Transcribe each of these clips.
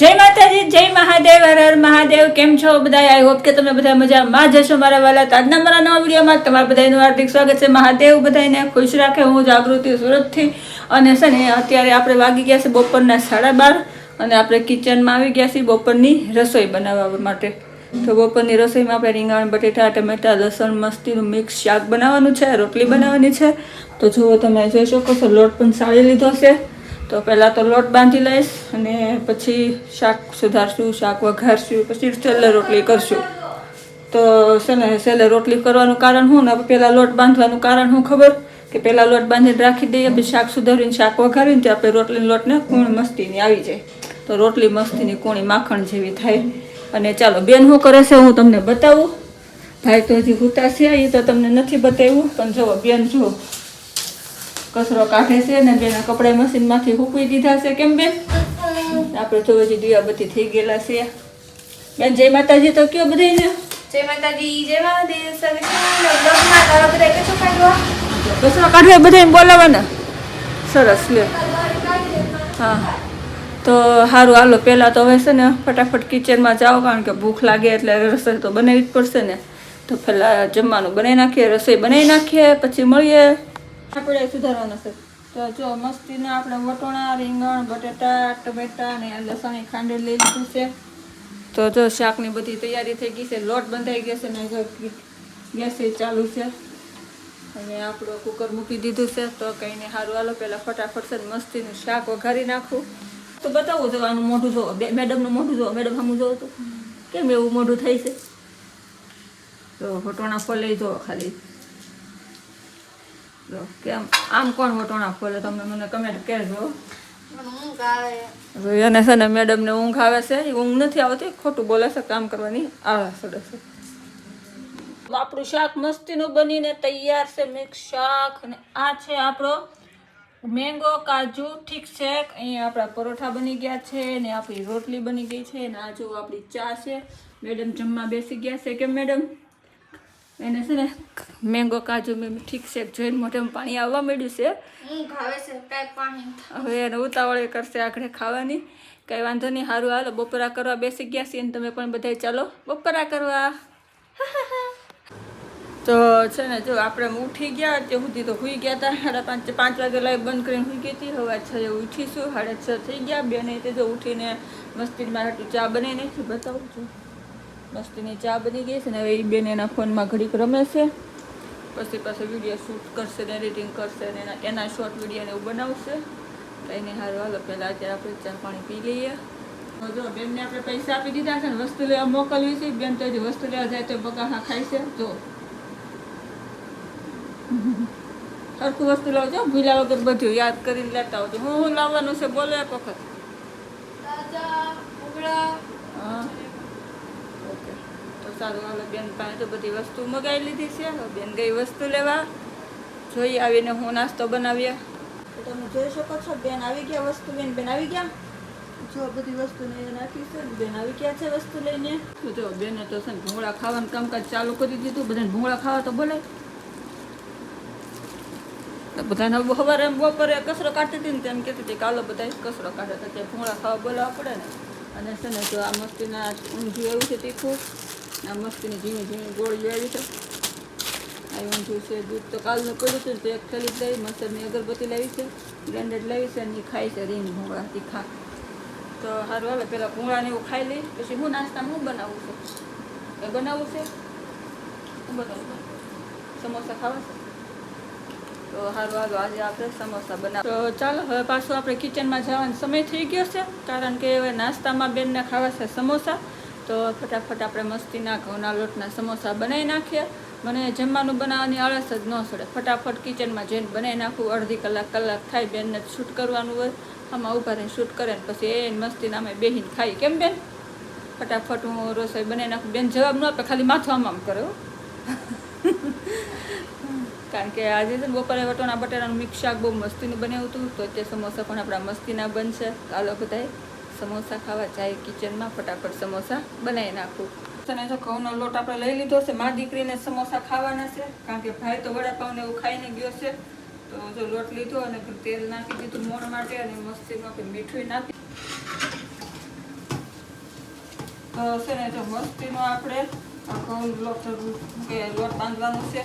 જય માતાજી, જય મહાદેવ, હર હર મહાદેવ. કેમ છો બધા? આઈ હોપ કે તમે બધા મજામાં જશો મારા વાલા. આજના મારા નવા વિડીયોમાં તમારા બધાનું હાર્દિક સ્વાગત છે. મહાદેવ બધાને ખુશ રાખે. હું જાગૃતિ સુરતથી. અને છે ને અત્યારે આપણે વાગી ગયા છે બપોરના 12:30 અને આપણે કિચનમાં આવી ગયા છીએ બપોરની રસોઈ બનાવવા માટે. તો બપોરની રસોઈમાં આપણે રીંગણ, બટેટા, ટમેટા, લસણ મસ્તીનું મિક્સ શાક બનાવવાનું છે, રોટલી બનાવવાની છે. તો જુઓ, તમે જોઈ શકો છો લોટ પણ સાળી લીધો છે. તો પહેલાં તો લોટ બાંધી લઈશ અને પછી શાક સુધારશું, શાક વઘારશું, પછી છેલ્લે રોટલી કરશું. તો છે ને છેલ્લે રોટલી કરવાનું કારણ શું ને પહેલાં લોટ બાંધવાનું કારણ શું ખબર? કે પહેલાં લોટ બાંધીને રાખી દઈએ, પછી શાક સુધારીને શાક વઘારીને તો આપણે રોટલીની લોટને કૂણ મસ્તીની આવી જાય. તો રોટલી મસ્તીની કૂણી માખણ જેવી થાય. અને ચાલો, બેન શું કરે છે હું તમને બતાવું. ભાઈ તો હજી હુતા છે, એ તો તમને નથી બતાવ્યું. પણ જુઓ, બેન જુઓ કચરો કાઢે છે ને બેના કપડા મશીનમાંથી સૂકવી દીધા છે. કેમ બેન? આપણે તો હજી દિયાબત્તી થઈ ગયેલા છે. બેન જય માતાજી તો કયો બધાને. જય માતાજી, જય મહાદેવ. કચરો કાઢવા બધાને બોલાવાના. સરસ લે. હા, તો સારું, હાલો. પહેલાં તો હવે છે ને ફટાફટ કિચનમાં જાઓ, કારણ કે ભૂખ લાગે એટલે રસોઈ તો બનાવવી જ પડશે ને. તો પહેલાં જમવાનું બનાવી નાખીએ, રસોઈ બનાવી નાખીએ, પછી મળીએ. આપણે સુધારવાના છે. તો જો મસ્તીના આપણે વટોણા, રીંગણ, બટેટા, ટમેટા અને લસણની ખાંડેલ લઈ લીધું છે. તો જો શાકની બધી તૈયારી થઈ ગઈ છે, લોટ બંધાઈ ગયો છે ને જો ગેસ ચાલુ છે અને આપણું કુકર મૂકી દીધું છે. તો કંઈ નહીં, સારું હાલો. પહેલાં ફટાફટ છે મસ્તીનું શાક વઘારી નાખું. તો બતાવું જોવાનું મોઢું જોવો, મેડમનું મોઢું જોવો. મેડમ સામું જોવો તો કેમ એવું મોઢું થાય છે? તો વટોણા ફોલે જોવો ખાલી. કેમ આમ કોણ વટોણા ફોલે? તમને મને કમેન્ટ કહેજો. એને છે ને મેડમને ઊંઘ આવે છે. એ ઊંઘ નથી આવતી, ખોટું બોલે છે, કામ કરવાની આવે છે. આપણું શાક મસ્તીનું બનીને તૈયાર છે, મિક્સ શાક. અને આ છે આપણો મેંગો કાજુ ઠીક છે. અહીંયા આપણા પરોઠા બની ગયા છે ને આપણી રોટલી બની ગઈ છે ને આ જો આપણી ચા છે. મેડમ જમવા બેસી ગયા છે. કેમ મેડમ? એને છે ને મેંગો કાજુ ઠીક છે જોઈને મોઢામાં પાણી આવવા માંડ્યું છે. હવે એને ઉતાવળે કરશે આખરે ખાવાની. કંઈ વાંધો નહીં, સારું હાલો. બપોરા કરવા બેસી ગયા છીએ ને તમે પણ બધા ચાલો બપોરા કરવા. તો છે ને જો આપણે ઉઠી ગયા ત્યાં સુધી તો સુઈ ગયા હતા. 5:30 વાગે લાઈવ બંધ કરીને સુઈ ગઈ હતી. હવે 6 ઉઠીશું, 6:30 થઈ ગયા. બેને તે જો ઉઠીને મસ્તીમાં ચા બનાવી નાખી, બતાવું છું. મસ્તીની ચા બની ગઈ છે ને હવે એ બેન એના ફોનમાં ઘડીક રમે છે. પછી પાછું વિડીયો શૂટ કરશે ને એડિટિંગ કરશે ને એના શોર્ટ વિડીયોને એવું બનાવશે. કંઈ નહીં, સારું હાલો. પહેલાં અત્યારે આપણે ચા પાણી પી લઈએ. જો બેનને આપણે પૈસા આપી દીધા છે ને વસ્તુ લેવા મોકલવી છે. બેન તો હજી વસ્તુ લેવા જાય તો બગાહા ખાય છે. જો સરખું વસ્તુ લાવજો, ભૂલ્યા વગર બધું યાદ કરીને લેતા આવજો. હું લાવવાનું છે બોલો એક વખત. હા, ઓકે. તો સારું હાલો. બેન પાસે તો બધી વસ્તુ મગાવી લીધી છે. બેન ગઈ વસ્તુ લેવા. જોઈ આવીને હું નાસ્તો બનાવીએ. તો તમે જોઈ શકો છો બેન આવી ગયા. બેન આવી ગયા. જો બધી વસ્તુ નાખી છે. બેન આવી ગયા છે વસ્તુ લઈને. જો બેને તો છે ને ભૂંગળા ખાવાનું કામકાજ ચાલુ કરી દીધું. બધાને ભૂંગળા ખાવા તો બોલે. બધાને સવારે એમ બપોરે કચરો કાઢતી હતી ને તેમ કહેતી હતી કાલો બધા કચરો કાઢે તો ત્યાં ભૂંગળા ખાવા બોલાવવા પડે ને. અને છે ને જો આ મસ્તીના ઊંધિયું આવ્યું છે તીખું. આ મસ્તીની ઝીણી ઝીણી ગોળીઓ આવી છે. આ ઊંધિયું છે. દૂધ તો કાલનું પડ્યું હતું ને તો એક થેલી જ લઈ મસરની અગરબત્તી લાવી છે, બ્લેન્ડેડ લાવી છે અને એ ખાય છે રીંગ ભૂંગળા તીખા. તો સારું હાલે. પહેલાં ભૂંગળાને એવું ખાઈ લઈ, પછી હું નાસ્તામાં હું બનાવું છું એ બનાવવું છે. હું બનાવું સમોસા ખાવા છે. તો સારું હાલો, આજે આપણે સમોસા બનાવ. તો ચાલો હવે પાછું આપણે કિચનમાં જવાનો સમય થઈ ગયો છે, કારણ કે હવે નાસ્તામાં બેનને ખાવા છે સમોસા. તો ફટાફટ આપણે મસ્તીના ઘઉંના લોટના સમોસા બનાવી નાખીએ. મને જમવાનું બનાવવાની આળસ જ ન સડે. ફટાફટ કિચનમાં જઈને બનાવી નાખું. અડધી કલાક થાય. બેનને શૂટ કરવાનું હોય, આમાં ઊભા રહીને શૂટ કરે ને પછી એ મસ્તીના અમે બેહીને ખાઈ. કેમ બેન? ફટાફટ હું રસોઈ બનાવી નાખું. બેન જવાબ ન આપે, ખાલી માથું આમ કરે. કારણ કે આજે છે બપોરે વટોણા બટાટાનું મિક્સ શાક બહુ મસ્તીનું બનાવ્યું હતું. તો તે સમોસા પણ આપણા મસ્તીના બનશે. ચાલો બધાય સમોસા ખાવા જાય કિચનમાં. ફટાફટ સમોસા બનાવી નાખું. અને જો ઘઉંનો લોટ આપણે લઈ લીધો છે. મારી દીકરીને સમોસા ખાવાના છે, કારણ કે ભાઈ તો વડાપાવને એવું ખાઈને ગયો છે. તો જો લોટ લીધો અને તેલ નાખી દીધું મોણ માટે અને મસ્તીનું આપણે મીઠું નાખી તો છે ને જો મસ્તીનો આપણે ઘઉં લોટ બાંધવાનો છે.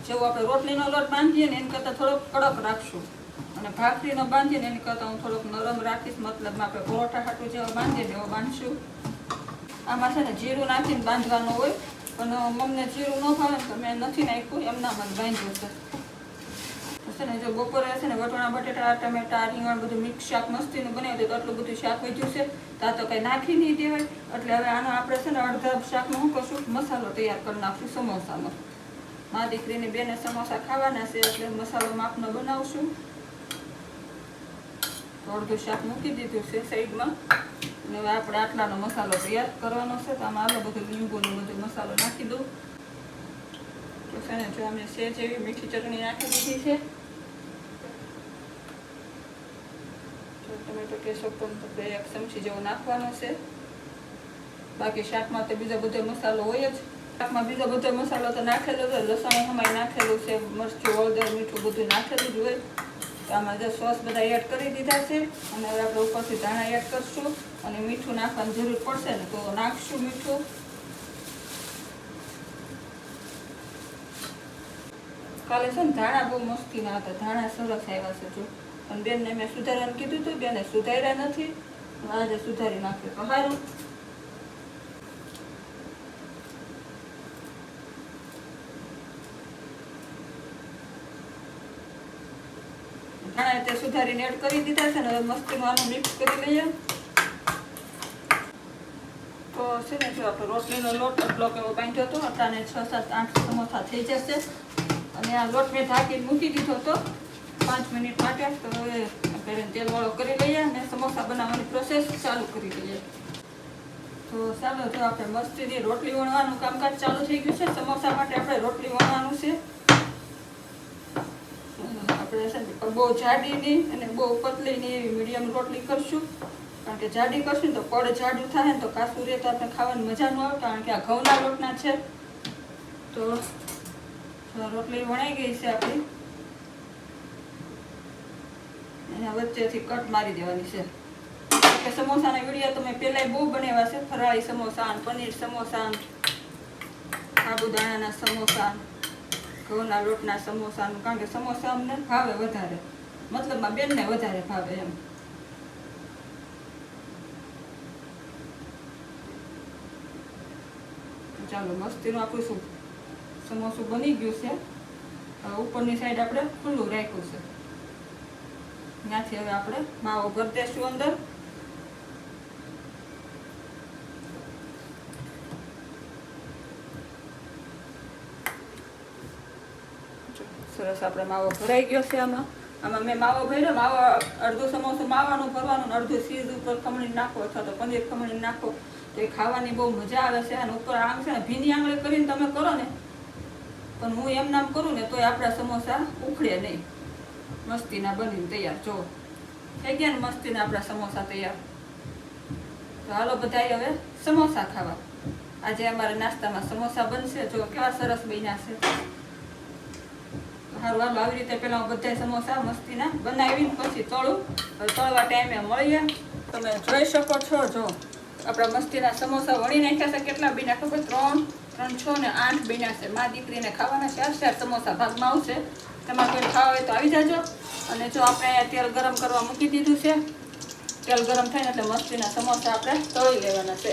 જેવો આપણે રોટલીનો લોટ બાંધીએ ને એની કરતાં થોડોક કડક રાખશું અને ભાખરીનો બાંધીએ ને એની કરતાં હું થોડોક નરમ રાખીશ. મતલબ આપણે પરોઠા હાટું જેવો બાંધીએ ને એવો બાંધશું. આમાં છે ને જીરું નાખીને બાંધવાનું હોય, પણ મમને જીરું ન ભાવે તો મેં નથી નાખ્યું, એમનામાં જ બાંધ્યું છે. છે ને જો બપોરે છે ને વટાણા બટેટા ટમેટા રીંગણ બધું મિક્સ શાક મસ્તીનું બનાવ્યું તો આટલું બધું શાક વધ્યું છે તો આ તો કંઈ નાખી નહીં દેવાય. એટલે હવે આનો આપણે છે ને અડધા શાકમાં શું કરશું, મસાલો તૈયાર કરી નાખશું સમોસાનો. મારી દીકરીની બેને સમોસા ખાવાના છે એટલે મસાલો માપનો બનાવશું. તો અડધું શાક મૂકી દીધું છે સાઈડમાં અને હવે આપણે આટલાનો મસાલો તૈયાર કરવાનો છે. તો આમાં આલો બધું લીંબુનો બધો મસાલો નાખી દઉં. તો છે ને જો અમે સેજ એવી મીઠી ચટણી નાખી દીધી છે. ટમેટો કેશો પણ 1 ચમચી જેવો નાખવાનો છે. બાકી શાકમાં તો બીજો બધો મસાલો હોય જ. શાકમાં બીજો બધો મસાલો તો નાખેલો છે, લસણ હમાઈ નાખેલું છે, મરચું હળદર મીઠું બધું નાખેલું જ હોય. તો આમાં જો સોસ બધા એડ કરી દીધા છે અને હવે આપણે ઉપરથી ધાણા એડ કરશું અને મીઠું નાખવાની જરૂર પડશે ને તો નાખશું મીઠું. કાલે છે ને ધાણા બહુ મસ્તીના હતા, ધાણા સરસ આવ્યા છે જો. પણ બેનને મેં સુધારવાનું કીધું હતું, બેને સુધાર્યા નથી. આજે સુધારી નાખ્યું તો સારું. ધાણા તે સુધારીને એડ કરી દીધા છે ને હવે મસ્તીમાં આનું મિક્સ કરી લઈએ. તો છે ને જો આપણે રોટલીનો લોટ એટલો કેવો બાંધ્યો હતો, અત્યારે 6, 7, 8 સમોસા થઈ જશે. અને આ લોટ મેં ઢાંકીને મૂકી દીધો હતો 5 મિનિટ માટે. તો હવે આપણે તેલવાળો કરી લઈએ અને સમોસા બનાવવાની પ્રોસેસ ચાલુ કરી લઈએ. તો ચાલો જો આપણે મસ્તીની રોટલી વણવાનું કામકાજ ચાલુ થઈ ગયું છે. સમોસા માટે આપણે રોટલી વણવાનું છે. આપણે છે ને બહુ જાડી નહીં અને બહુ પતલી નહીં એવી મીડિયમ રોટલી કરશું. કારણ કે જાડી કરશું ને તો પડ જાડું થાય ને તો કાસું રહે તો આપણે ખાવાની મજા ન આવે. કારણ કે આ ઘઉંના લોટના છે. તો રોટલી વણાઈ ગઈ છે આપણી. એના વચ્ચેથી કટ મારી દેવાની છે. કે સમોસાના વિડીયો તો મેં પહેલાં બહુ બનાવ્યા છે. ફરાળી સમોસા, પનીર સમોસા, સાબુદાણાના સમોસા, ઘઉંના લોટના સમોસા. કારણ કે સમોસા અમને ભાવે વધારે, મતલબમાં બેનને વધારે ભાવે એમ. ચાલો મસ્તીનું આપણું શું સમોસું બની ગયું છે. ઉપરની સાઈડ આપણે ખુલ્લું રાખ્યું છે. ત્યાંથી હવે આપણે માવો ભરી દઈશું અંદર. સરસ આપણે માવો ભરાઈ ગયો છે. આમાં મેં માવો ભર્યો. માવો અડધું સમોસું માવાનું ભરવાનું, અડધું ચીઝ ઉપર ખમણી નાખો અથવા તો પનીર ખમણી નાખો તો એ ખાવાની બહુ મજા આવે છે. અને ઉપર આમ છે ને ભીની આંગળી કરીને તમે કરો ને, પણ હું એમ નામ કરું ને તોય આપણા સમોસા ઉખડે નહીં. મસ્તીના બનીને તૈયાર. જો થઈ ગયા ને મસ્તીના આપણા સમોસા તૈયાર. તો હાલો બધાય હવે સમોસા ખાવા. આજે અમારે નાસ્તામાં સમોસા બનશે. જો કેવા સરસ બન્યા છે. સારું હાલો આવી રીતે પહેલાં હું બધા સમોસા મસ્તીના બનાવીને પછી તળું. તળવા ટાઈમે મળીએ. તમે જોઈ શકો છો જો આપણા મસ્તીના સમોસા વણી નાખ્યા છે. કેટલા બન્યા ખબર? 3, 6 ને 8 બન્યા છે. મારી દીકરીને ખાવાના 4 સમોસા ભાગમાં આવશે. તમારે કોઈ ખાવા હોય તો આવી જાજો. અને જો આપણે અહીંયા તેલ ગરમ કરવા મૂકી દીધું છે. તેલ ગરમ થાય ને એટલે મસ્તીના સમોસા આપણે તળી લેવાના છે.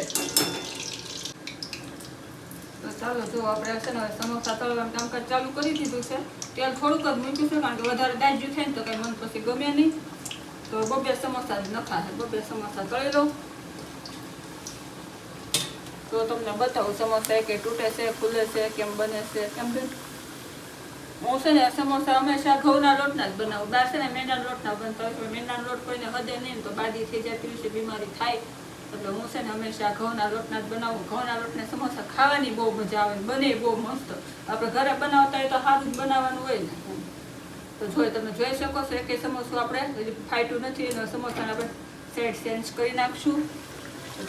તો ચાલો જો આપણે છે ને સમોસા તળવાનું કામકાજ ચાલુ કરી દીધું છે. તેલ થોડુંક જ મૂક્યું છે કારણ કે વધારે દાજ્યું થાય ને તો કંઈ મન પછી ગમે નહીં. તો 2 સમોસા જ નખાશે. 2 સમોસા તળી લઉં તો તમને બતાવું સમોસા કે તૂટે છે, ખુલે છે, કેમ બને છે. કેમ કે હું છે ને સમોસા હંમેશા ઘઉંના લોટના જ બનાવું. બહાર છે ને મેંદાના લોટના બનતા હોય. મેંદાનો લોટ કોઈને હદે નહીં તો બાદી થઈ જાય, પીવી બીમારી થાય. એટલે હું છે ને હંમેશા ઘઉંના લોટના જ બનાવું. ઘઉંના લોટના સમોસા ખાવાની બહુ મજા આવે, બને બહુ મસ્ત. આપણે ઘરે બનાવતા હોય તો સારું જ બનાવવાનું હોય ને. તો તમે જોઈ શકો છો કે સમોસું આપણે હજી ફાટ્યું નથી. અને સમોસાને આપણે સાઈડ ચેન્જ કરી નાખશું.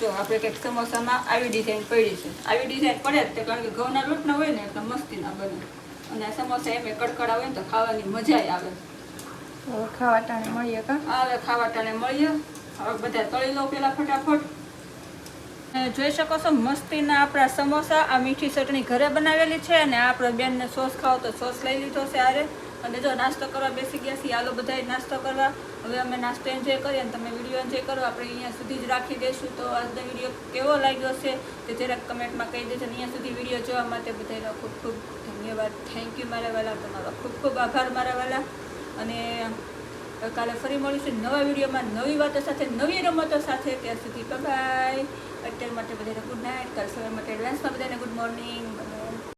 જો આપણે કંઈક સમોસામાં આવી ડિઝાઇન પડી છે. આવી ડિઝાઇન પડે જ તે કારણ કે ઘઉંના લોટના હોય ને એટલે મસ્તી ના બને. અને સમોસા એમ કડકડા હોય ને તો ખાવાની મજા આવે. હવે ખાવા ટાણે મળીએ કા? હવે ખાવા ટાણે મળીએ. હવે બધા તળી લો પેલા ફટાફટ. જોઈ શકો છો મસ્તીના આપણા સમોસા, આ મીઠી ચટણી ઘરે બનાવેલી છે અને આપણે બેનને સોસ ખાવ તો સોસ લઈ લીધો છે આરે. અને જો નાસ્તો કરવા બેસી ગયા છીએ, હાલો બધાએ નાસ્તો કરવા. હવે અમે નાસ્તો એન્જોય કરીએ અને તમે વિડીયો એન્જોય કરો. આપણે અહીંયા સુધી જ રાખી દઈશું. તો આજનો વિડીયો કેવો લાગ્યો છે તે જરાક કમેન્ટમાં કહી દેજો. અહીંયા સુધી વિડીયો જોવા માટે બધાનો ખૂબ ખૂબ ધન્યવાદ. થેન્ક યુ મારા વાલા, તમારો ખૂબ ખૂબ આભાર મારા વાલા. અને કાલે ફરી મળીશું નવા વિડીયોમાં, નવી વાતો સાથે, નવી રમતો સાથે. ત્યાં સુધી બાય. અત્યાર માટે બધાને ગુડ નાઇટ. કાલ સવાર માટે એડવાન્સમાં બધાને ગુડ મોર્નિંગ.